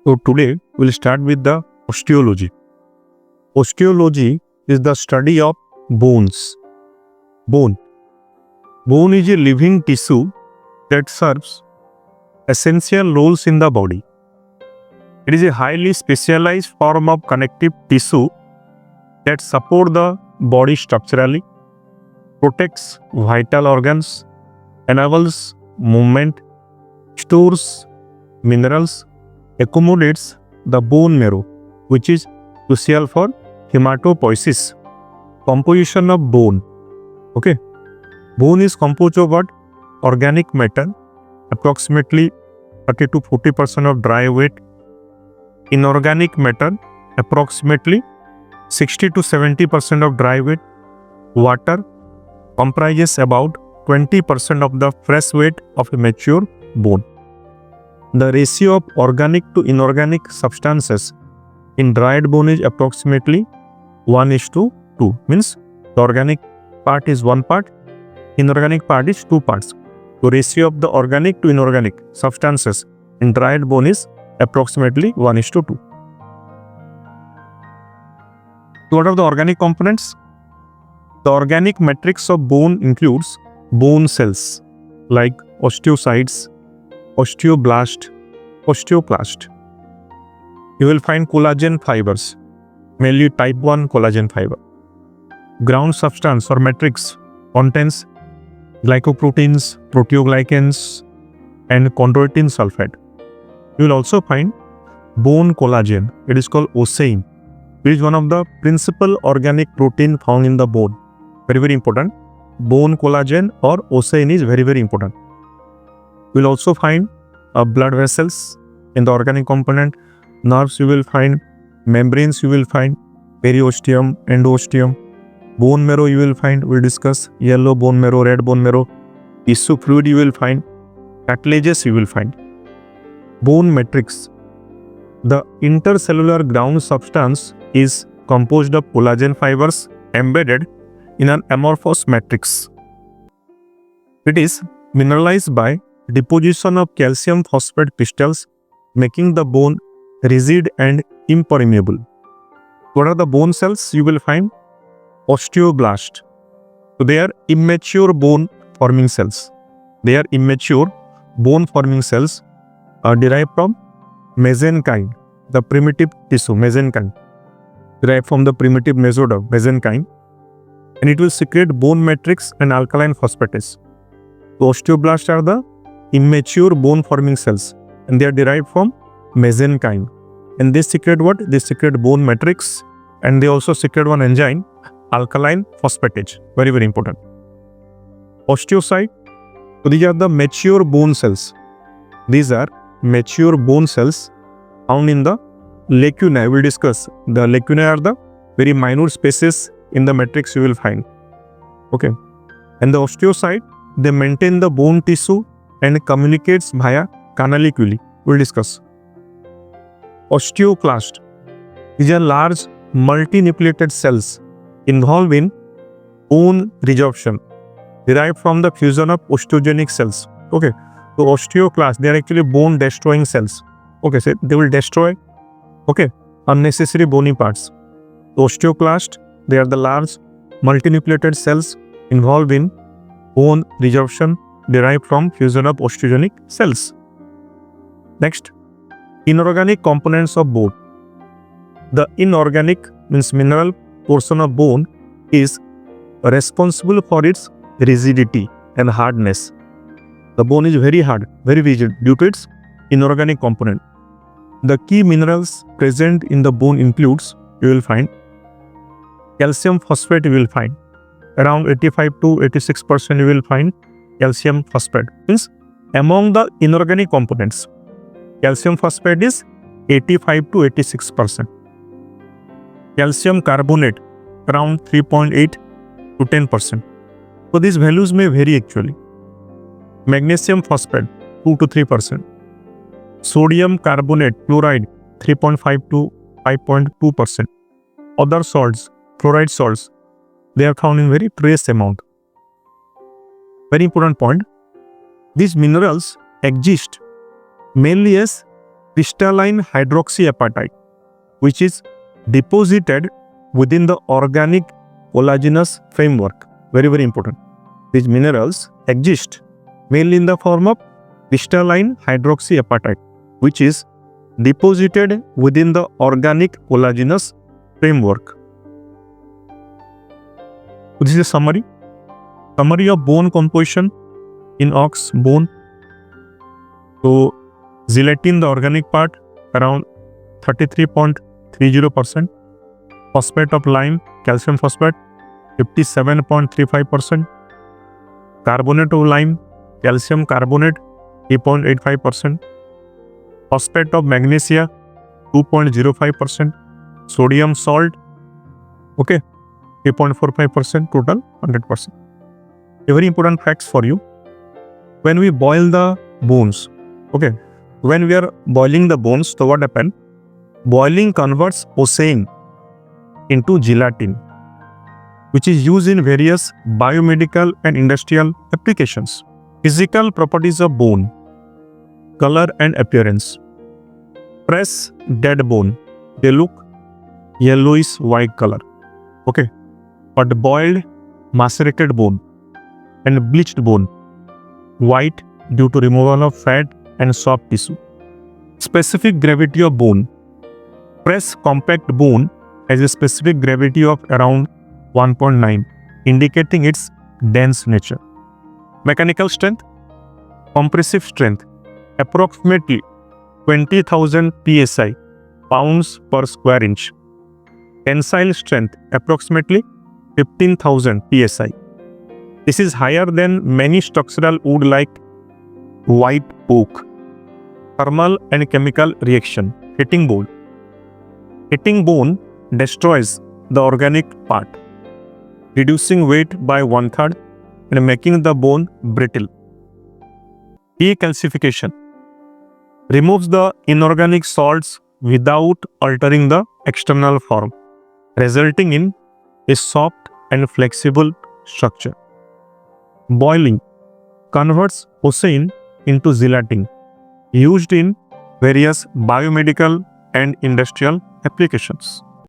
So today we'll start with the osteology. Osteology is the study of bones. Bone is a living tissue that serves essential roles in the body. It is a highly specialized form of connective tissue that supports the body structurally, protects vital organs, enables movement, stores minerals, accommodates the bone marrow, which is crucial for hematopoiesis. Composition of bone. Okay. Bone is composed of what? Organic matter, approximately 30 to 40% of dry weight. Inorganic matter, approximately 60 to 70% of dry weight. Water comprises about 20% of the fresh weight of a mature bone. The ratio of organic to inorganic substances in dried bone is approximately 1:2. Means the organic part is 1 part, inorganic part is 2 parts. The ratio of the organic to inorganic substances in dried bone is approximately 1:2. What are the organic components? The organic matrix of bone includes bone cells like osteocytes, osteoblast, osteoclast. You will find collagen fibers, mainly type 1 collagen fiber. Ground substance or matrix contains glycoproteins, proteoglycans, and chondroitin sulfide. You will also find bone collagen. It is called ostein. It is one of the principal organic protein found in the bone. Very, very important. Bone collagen or ostein is very, very important. You will also find blood vessels in the organic component. Nerves you will find, membranes you will find, periosteum, endosteum. Bone marrow you will find, we'll discuss yellow bone marrow, red bone marrow. Tissue fluid you will find, cartilages you will find. Bone matrix. The intercellular ground substance is composed of collagen fibers embedded in an amorphous matrix. It is mineralized by deposition of calcium phosphate crystals, making the bone rigid and impermeable. What are the bone cells? You will find osteoblasts. So they are immature bone forming cells. They are immature bone forming cells derived from mesenchyme, the primitive tissue, mesenchyme, derived from the primitive mesoderm, mesenchyme, and it will secrete bone matrix and alkaline phosphatase. So osteoblasts are the immature bone forming cells and they are derived from mesenchyme, and they secrete what? They secrete bone matrix and they also secrete one enzyme, alkaline phosphatase. Very, very important. Osteocyte. So these are the mature bone cells. These are mature bone cells found in the lacunae. I will discuss. The lacunae are the very minute spaces in the matrix you will find. Okay. And the osteocyte, they maintain the bone tissue and communicates via canaliculi. We will discuss. Osteoclast. These are large multinucleated cells involved in bone resorption, derived from the fusion of osteogenic cells. Okay. So osteoclasts, they are actually bone destroying cells. Okay. So they will destroy, okay, unnecessary bony parts. Osteoclast, they are the large multinucleated cells involved in bone resorption, derived from fusion of osteogenic cells. Next, inorganic components of bone. The inorganic means mineral portion of bone is responsible for its rigidity and hardness. The bone is very hard, very rigid due to its inorganic component. The key minerals present in the bone includes, you will find calcium phosphate, you will find around 85 to 86% you will find calcium phosphate. Means among the inorganic components, calcium phosphate is 85 to 86%. Calcium carbonate around 3.8 to 10%. So these values may vary actually. Magnesium phosphate 2 to 3%. Sodium carbonate chloride 3.5 to 5.2%. Other salts, chloride salts, they are found in very trace amount. Very important point. These minerals exist mainly as crystalline hydroxyapatite, which is deposited within the organic collagenous framework. Very, very important. These minerals exist mainly in the form of crystalline hydroxyapatite, which is deposited within the organic collagenous framework. This is a summary of bone composition in ox bone. So, gelatin, the organic part, around 33.30%. Phosphate of lime, calcium phosphate, 57.35%. Carbonate of lime, calcium carbonate, 3.85%. Phosphate of magnesia, 2.05%. Sodium salt, okay, 3.45%, total 100%. A very important facts for you. When we boil the bones, okay, when we are boiling the bones, so what happens? Boiling converts ocean into gelatin, which is used in various biomedical and industrial applications. Physical properties of bone, color and appearance. Fresh dead bone, they look yellowish white color, okay, but boiled macerated bone and bleached bone, white due to removal of fat and soft tissue. Specific gravity of bone. Fresh compact bone has a specific gravity of around 1.9, indicating its dense nature. Mechanical strength. Compressive strength, approximately 20,000 psi, pounds per square inch. Tensile strength, approximately 15,000 psi. This is higher than many structural wood like white oak. Thermal and chemical reaction. Heating bone. Heating bone destroys the organic part, reducing weight by 1/3 and making the bone brittle. Decalcification. Removes the inorganic salts without altering the external form, resulting in a soft and flexible structure. Boiling converts ocean into gelatin, used in various biomedical and industrial applications.